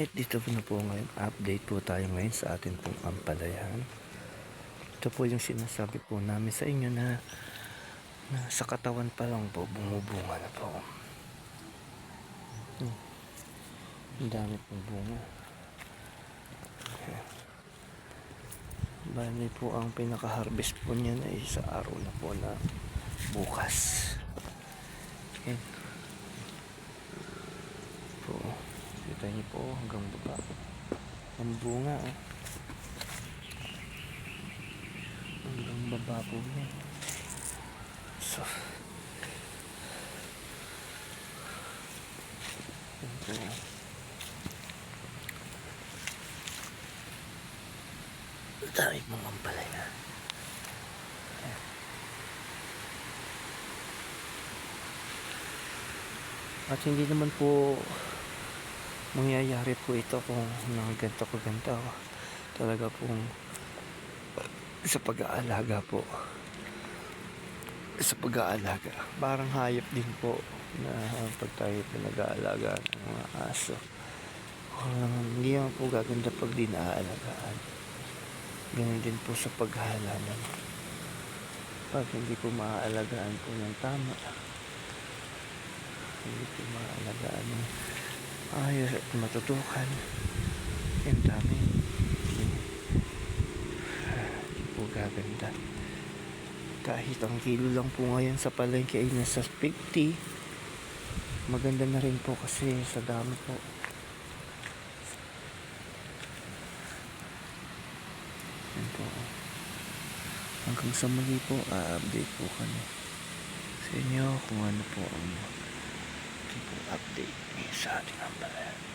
Alright, dito po na po ngayon. Update po tayo ngayon sa atin pong ampalayan. Ito po yung sinasabi po namin sa inyo na sa katawan pa lang po, bumubunga na po. Ang dami pong bunga. Bali po ang pinaka-harvest po niya na sa araw na po na bukas. Ayan. Po, kita niyo po hanggang baba. Ang bunga hanggang baba po niya. So, ito. Dami mong ampalaya. At hindi naman po mangyayari po ito kung ganito ko ganito. Talaga pong sa pag-aalaga po. Sa pag-aalaga. Parang hayop din po na pag tayo pinag-aalaga ng mga aso. Hindi naman po gaganda pag di naaalagaan. Ganun din po sa paghahalaman. Pag hindi po maaalagaan po ng tama, hindi po maaalagaan ng ayos at matutukan, yung dami hindi po gaganda. Kahit ang kilo lang po ngayon sa palengke ay nasa 50, maganda na rin po kasi sa dami po. Yan po. Hanggang sa muli po, update po kami sa inyo kung ano po ang update sa ating ampalayan.